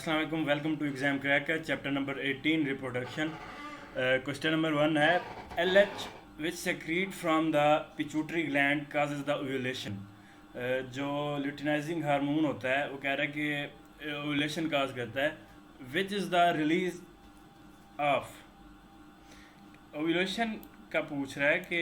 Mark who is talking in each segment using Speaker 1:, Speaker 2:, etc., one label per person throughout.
Speaker 1: अस्सलाम वालेकुम, welcome to exam cracker chapter number 18 reproduction. Question number 1 है LH which secrete from the pituitary gland causes the ovulation. जो luteinizing hormone होता है वो कह रहा है कि ओव्यूलेशन काज करता है। Which is the release of ovulation का पूछ रहा है कि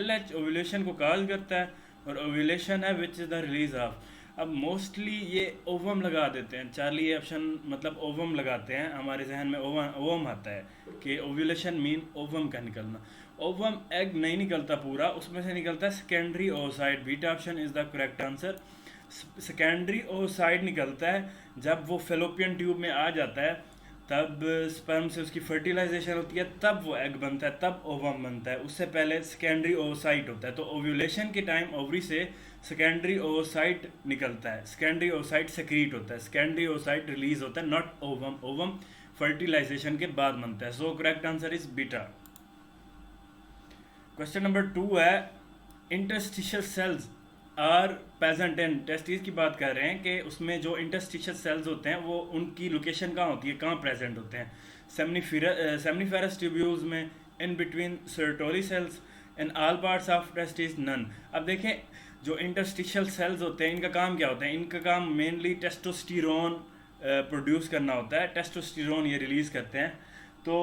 Speaker 1: LH ओव्यूलेशन को काज करता है और ओव्यूलेशन है which is the release of. अब मोस्टली ये ओवम लगा देते हैं, चार्ली ऑप्शन मतलब ओवम लगाते हैं, हमारे जहन में ओवम आता है कि ओव्यूलेशन मीन ओवम का निकलना। ओवम एग नहीं निकलता पूरा, उसमें से निकलता है secondary oocyte. Beta option is the correct answer. Secondary oocyte निकलता है जब वो फेलोपियन ट्यूब में आ जाता है, तब स्पर्म से उसकी फर्टिलाइजेशन होती है, तब वो एग बनता है, तब ओवम बनता है। उससे पहले सेकेंडरी ओसाइट होता है। तो ओव्यूलेशन के टाइम ओवरी से सेकेंडरी ओसाइट निकलता है, सेकेंडरी ओसाइट सेक्रीट होता है, सेकेंडरी ओसाइट रिलीज होता है, नॉट ओवम। ओवम फर्टिलाइजेशन के बाद बनता है। So correct answer is beta. Question number 2 है interstitial cells are present in testes की बात कर रहे हैं कि उसमें जो इंटरस्टिशियल सेल्स होते हैं वो उनकी लोकेशन कहाँ होती है, कहाँ प्रेजेंट होते हैं। सेमनीफेरस ट्यूब्यूल्स में, in between Sertoli cells, in all parts of testis, none. अब देखें जो इंटरस्टिशियल सेल्स होते हैं इनका काम क्या होता है। इनका काम मेनली टेस्टोस्टेरोन प्रोड्यूस करना होता है, टेस्टोस्टेरोन ये रिलीज़ करते हैं। तो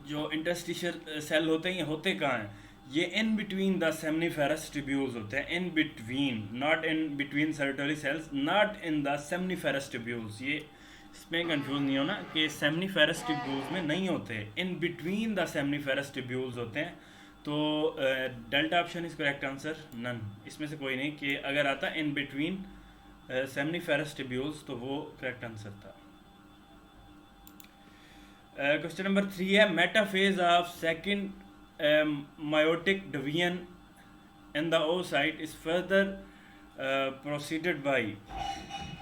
Speaker 1: जो इंटरस्टिशियल सेल होते हैं ये होते कहाँ हैं, ये in between the seminiferous tubules होते हैं। In between, not in between Sertoli cells, not in the seminiferous tubules. ये इसमें कंफ्यूज नहीं होना कि सेमनीफेरस ट्यूब्यूल्स में नहीं होते, in between the seminiferous tubules होते हैं। तो delta option is correct answer, none. इसमें से कोई नहीं कि अगर आता इन बिटवीन सेमनीफेरस ट्यूब्यूल्स तो वो करेक्ट आंसर था। क्वेश्चन नंबर 3 है metaphase of second meiotic division in the oocyte is further proceeded by.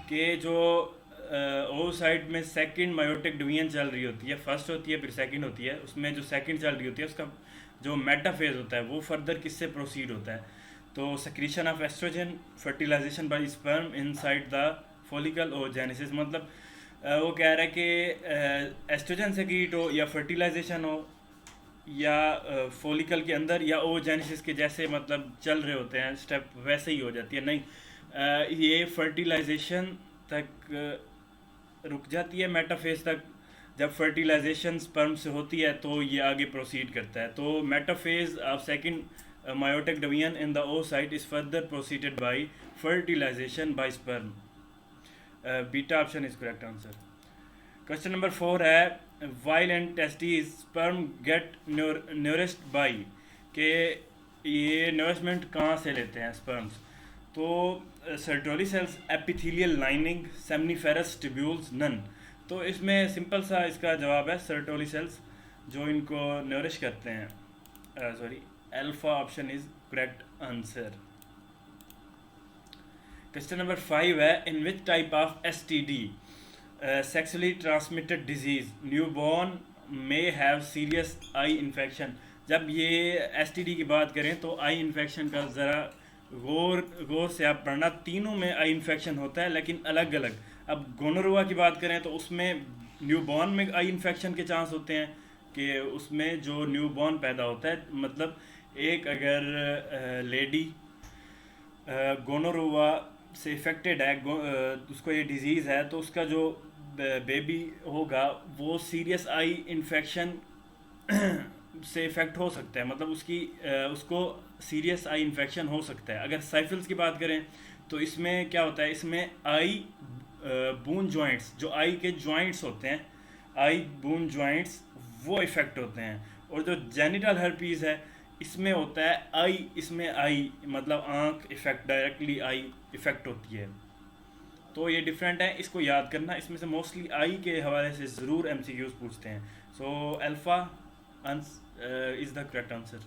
Speaker 1: के जो ओसाइट में सेकंड मायोटिक डिवीजन चल रही होती है, फर्स्ट होती है फिर सेकंड होती है, उसमें जो सेकंड चल रही होती है उसका जो मेटाफेज होता है वो फर्दर किससे प्रोसीड होता है। तो secretion of oestrogen, fertilization by sperm inside the follicle और जेनेसिस। मतलब वो कह रहा है कि एस्ट्रोजन सेक्रीट हो या फर्टिलाइजेशन हो या फॉलिकल के अंदर या ओजेनेसिस के जैसे मतलब चल रहे होते हैं स्टेप, वैसे ही हो जाती है। नहीं, ये फर्टिलाइजेशन तक रुक जाती है, मेटाफेज तक। जब फर्टिलाइजेशन स्पर्म से होती है तो ये आगे प्रोसीड करता है। तो metaphase of second meiotic division in the oocyte is further proceeded by fertilisation by sperm. Beta option is correct answer. Question number 4 है while and testis sperm get nourished by. के ये नरिशमेंट कहाँ से लेते हैं स्पर्म्स। तो Sertoli cells, epithelial lining, seminiferous tubules, none. तो इसमें सिंपल सा इसका जवाब है सर्टोरी सेल्स जो इनको नरिश करते हैं। Sorry, alpha option is correct answer. Question number 5 है in which type of STD sexually transmitted disease newborn may have serious eye infection. जब ये STD की बात करें तो आई इन्फेक्शन का ज़रा गौर से आप पढ़ना। तीनों में आई इन्फेक्शन होता है लेकिन अलग अलग। अब गोनोरोआ की बात करें तो उसमें न्यूबॉर्न में आई इन्फेक्शन के चांस होते हैं कि उसमें जो न्यूबॉर्न पैदा होता है, मतलब एक अगर लेडी गोनोरोआ से इफेक्टेड है, उसको ये डिजीज़ है, तो उसका जो बेबी होगा वो सीरियस आई इन्फेक्शन से इफ़ेक्ट हो सकता है। मतलब उसको सीरियस आई इन्फेक्शन हो सकता है। अगर साइफिल्स की बात करें तो इसमें क्या होता है, इसमें आई बून जॉइंट्स, जो आई के जॉइंट्स होते हैं, आई बून जॉइंट्स वो इफ़ेक्ट होते हैं। और जो जेनिटल हर्पीज़ है इसमें होता है आई, इसमें आई मतलब आँख इफ़ेक्ट, डायरेक्टली आई इफ़ेक्ट होती है। तो ये डिफरेंट है, इसको याद करना। इसमें से मोस्टली आई के हवाले से ज़रूर MCQs पूछते हैं। सो alpha is the correct answer.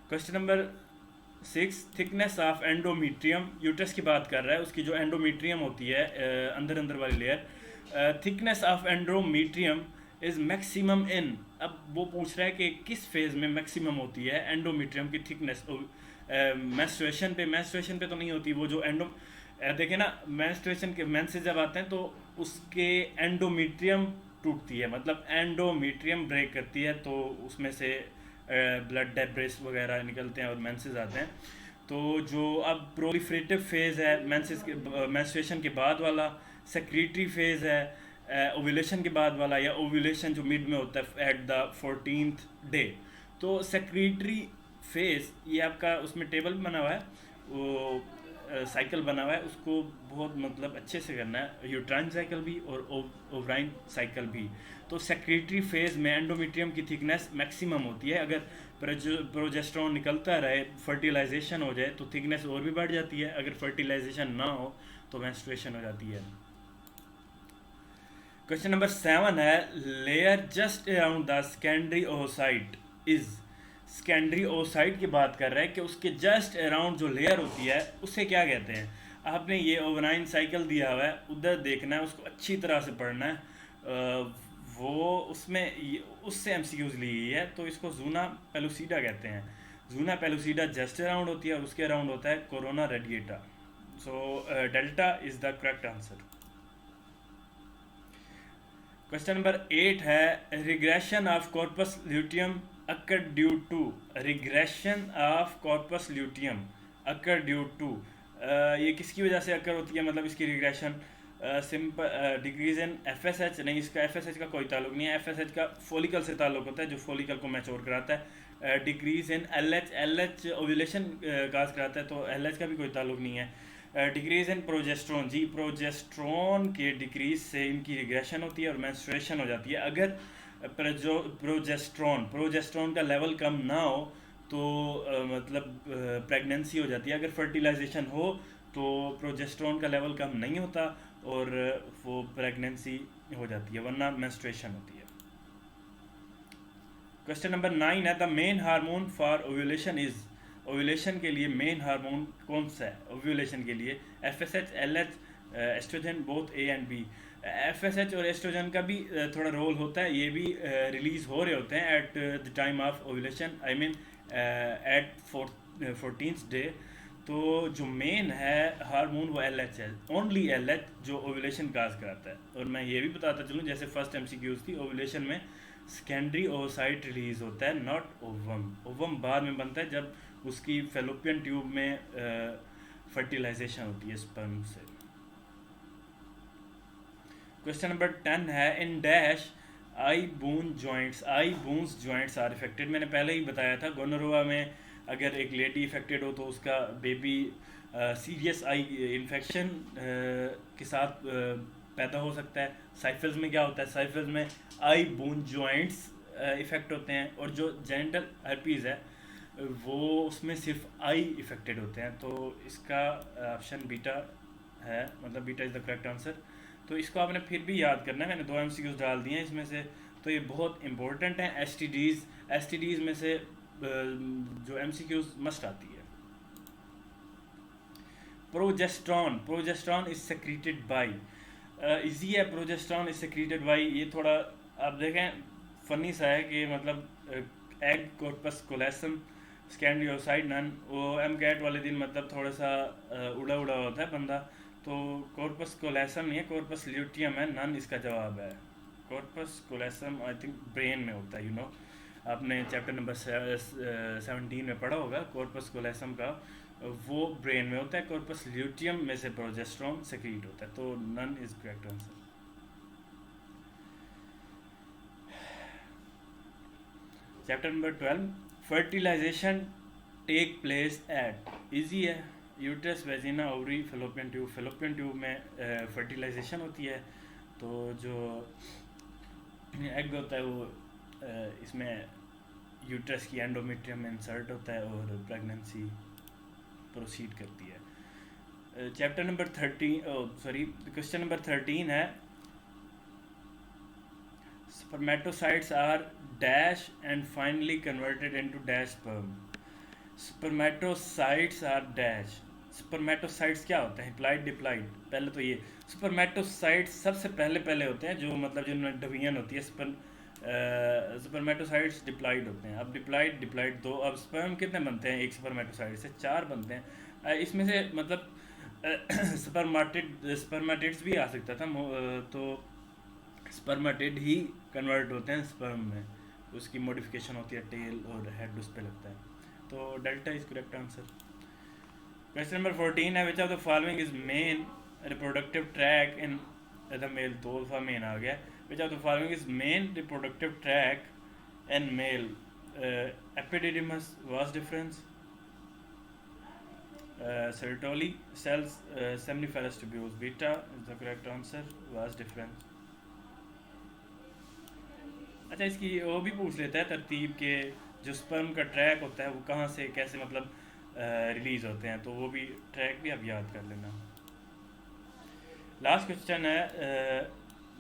Speaker 1: Question number 6 thickness of endometrium. Uterus की बात कर रहा है, उसकी जो एंडोमीट्रियम होती है अंदर वाली layer, thickness of endometrium is maximum in. अब वो पूछ रहा है कि किस फेज़ में मैक्सिमम होती है एंडोमीट्रियम की थिकनेस। मेंस्ट्रुएशन पे तो नहीं होती वो जो देखे ना, मेंस्ट्रुएशन के मेंसेस जब आते हैं तो उसके एंडोमीट्रियम टूटती है, मतलब एंडोमीट्रियम ब्रेक करती है, तो उसमें से ब्लड डेब्रिस वगैरह निकलते हैं और मेंसेस आते हैं। तो जो अब प्रोलिफरेटिव फेज़ है मेंस्ट्रुएशन के बाद वाला, सेक्रेटरी फेज़ है ओव्यूलेशन के बाद वाला, या ओव्यूलेशन जो मिड में होता है एट द 14th डे। तो सेक्रेटरी फेज़ ये आपका उसमें टेबल बना हुआ है, वो साइकिल बना हुआ है, उसको बहुत मतलब अच्छे से करना है, यूट्राइन साइकिल भी और ओवराइन साइकिल भी। तो सेक्रेटरी फेज़ में एंडोमेट्रियम की थिकनेस मैक्सिमम होती है, अगर प्रोजेस्टेरॉन निकलता रहे, फर्टिलाइजेशन हो जाए तो थिकनेस और भी बढ़ जाती है, अगर फर्टिलाइजेशन ना हो तो मेंस्ट्रुएशन हो जाती है। क्वेश्चन नंबर 7 है, layer just around the secondary oocyte is. Secondary oocyte की बात कर रहा है कि उसके जस्ट अराउंड जो लेयर होती है उसे क्या कहते हैं। आपने ये ओवराइन साइकिल दिया हुआ है, उधर देखना है, उसको अच्छी तरह से पढ़ना है। वो उसमें उससे एमसीक्यूज ली हुई है, तो इसको जूना पेलुसिडा कहते हैं। जूना पेलुसिडा जस्ट अराउंड होती है और उसके अराउंड होता है corona radiata. So delta is the correct answer. Question number 8 है, regression of corpus luteum occur due to. Regression of corpus luteum occur due to, ये किसकी वजह से अकर होती है, मतलब इसकी regression simple decrease in FSH नहीं, इसका एफएसएच का कोई ताल्लुक नहीं है, एफएसएच का फॉलिकल से ताल्लुक होता है जो फॉलिकल को मैच्योर कराता है। डिक्रीज इन एलएच ओव्यूलेशन काज कराता है, तो एलएच का भी कोई ताल्लुक नहीं है। डिक्रीज इन प्रोजेस्ट्रॉन, जी प्रोजेस्ट्रॉन के डिक्रीज से इनकी रिग्रेशन होती है और मेंस्ट्रुएशन हो जाती है। अगर प्रोजेस्ट्रॉन का लेवल कम ना हो तो मतलब प्रेगनेंसी हो जाती है, अगर फर्टिलाइजेशन हो तो प्रोजेस्ट्रॉन का लेवल कम नहीं होता और वो प्रेगनेंसी हो जाती है, वरना मेंस्ट्रुएशन होती है। क्वेश्चन नंबर 9 है, the main hormone for ovulation is. Ovulation के लिए मेन हार्मोन कौन सा है ओव्यूलेशन के लिए? FSH, LH, oestrogen, both A and B. FSH और एस्ट्रोजन का भी थोड़ा रोल होता है, ये भी रिलीज हो रहे होते हैं at the time of ovulation, I mean at 14th day. तो जो मेन है हार्मोन वो एलएच है, ओनली एलएच जो ओव्यूलेशन काज कराता है। और मैं ये भी बताता चलूँ, जैसे फर्स्ट एमसीक्यूज थी, ओव्यूलेशन में सेकेंडरी ओसाइट रिलीज होता है, नॉट ओवम। ओवम बाद में बनता है जब उसकी फेलोपियन ट्यूब में फर्टिलाइजेशन होती है स्पर्म से। क्वेश्चन नंबर 10 है, in dash I bone joints. I bones joints are affected. मैंने पहले ही बताया था, गोनोरोआ में अगर एक लेडी इफेक्टेड हो तो उसका बेबी सीरियस आई इन्फेक्शन के साथ पैदा हो सकता है। साइफल्स में क्या होता है, साइफल्स में आई बोन जॉइंट्स इफेक्ट होते हैं, और जो जेनिटल हर्पीज़ है वो उसमें सिर्फ आई इफेक्टेड होते हैं। तो इसका ऑप्शन बीटा है, मतलब beta is the correct answer. तो इसको आपने फिर भी याद करना है, मैंने 2 MCQs डाल दिए हैं इसमें से, तो ये बहुत इंपॉर्टेंट हैं। एसटीडीज़ में से जो MCQs मस्ट आती है। Progesterone is secreted by, easy है, प्रोजेस्ट्रॉन इज सेक्रेटेड बाय। ये थोड़ा आप देखें फनी सा है कि मतलब egg corpus callosum secondary oocyte none, वो एम कैट वाले दिन मतलब थोड़ा सा उड़ा उड़ा होता है बंदा, तो कॉर्पस कोलेसम नहीं है, कॉर्पस ल्यूटियम है, नन इसका जवाब है। Corpus callosum I think brain में होता है, यू नो, आपने चैप्टर नंबर 17 में पढ़ा होगा कॉर्पस कोलेसम का, वो ब्रेन में होता है। कॉर्पस ल्यूटियम में से प्रोजेस्ट्रॉन सेक्रीट होता है, तो none is correct answer. Chapter number 12, fertilisation take place at. Easy है, uterus, vagina, ovary, fallopian tube. Fallopian tube में फर्टिलाइजेशन होती है, तो जो एग होता है वो इसमें यूट्रस की एंडोमेट्रियम में इंसर्ट होता है और प्रेगनेंसी प्रोसीड करती है। चैप्टर नंबर क्वेश्चन नंबर 13 है, spermatocytes are dash and finally converted into dash sperm. Spermatocytes are dash. Spermatocytes क्या होते हैं? Haploid, diploid. पहले तो ये स्पर्मेटोसाइट्स सबसे पहले होते हैं जो मतलब जिनमें डिवीजन होती है, स्पर्मेटोसाइट्स डिप्लॉइड होते हैं। अब डिप्लॉइड दो, अब स्पर्म कितने बनते हैं एक स्पर्मेटोसाइट से? 4 बनते हैं। इसमें से मतलब स्पर्मेटिड्स भी आ सकता था, तो स्पर्मेटिड ही कन्वर्ट होते हैं स्पर्म में, उसकी मॉडिफिकेशन होती है, टेल और हेड उस पर लगता है। तो delta is correct answer. Question number 14 है, which of the following is main reproductive tract in the male? तो अल्फा मेन आ गया। Which of the following is main reproductive tract in male? Epididymis, vas deferens, Sertoli cells, seminiferous tubules. Beta is the correct answer. Was different. अच्छा, इसकी वो भी पूछ लेता है तरतीब के, जो स्पर्म का ट्रैक होता है वो कहाँ से कैसे मतलब रिलीज होते हैं, तो वो भी ट्रैक भी आप याद कर लेना। लास्ट क्वेश्चन है,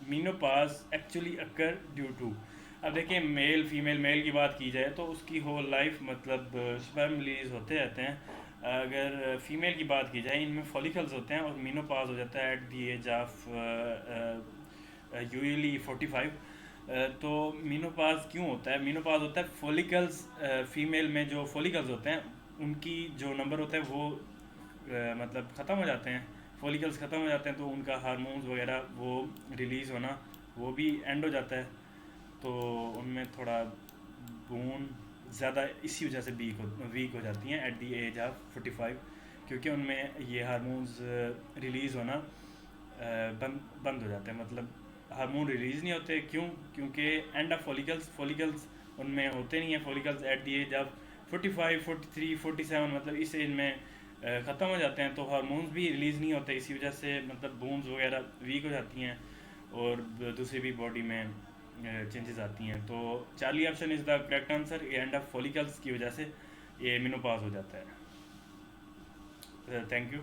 Speaker 1: मीनोपाज एक्चुअली अकर ड्यू टू? अब देखिए, मेल की बात की जाए तो उसकी होल लाइफ मतलब स्पर्म रिलीज होते रहते हैं। अगर फीमेल की बात की जाए, इनमें फॉलिकल्स होते हैं और मीनोपाज हो जाता है at the age of usually 45। तो मीनोपाज क्यों होता है? मीनोपाज होता है फॉलिकल्स, फीमेल में जो फॉलिकल्स होते हैं उनकी जो नंबर होता है वो मतलब ख़त्म हो जाते हैं, फॉलिकल्स ख़त्म हो जाते हैं, तो उनका हार्मोन्स वगैरह वो रिलीज़ होना वो भी एंड हो जाता है। तो उनमें थोड़ा बोन ज़्यादा इसी वजह से वीक हो जाती हैं एट दी एज ऑफ 45, क्योंकि उनमें ये हार्मोन्स रिलीज़ होना बंद हो जाते हैं, मतलब हार्मोन रिलीज़ नहीं होते। क्यों? क्योंकि एंड ऑफ फॉलिकल्स उनमें होते नहीं हैं, follicles at the age of 45, 43, 47 मतलब इस एज में ख़त्म हो जाते हैं, तो हार्मोन्स भी रिलीज़ नहीं होते, इसी वजह से मतलब बोन्स वगैरह वीक हो जाती हैं और दूसरी भी बॉडी में चेंजेस आती हैं। तो Charlie option is the correct answer. End of follicles की वजह से ये मेनोपॉज हो जाता है। Thank you.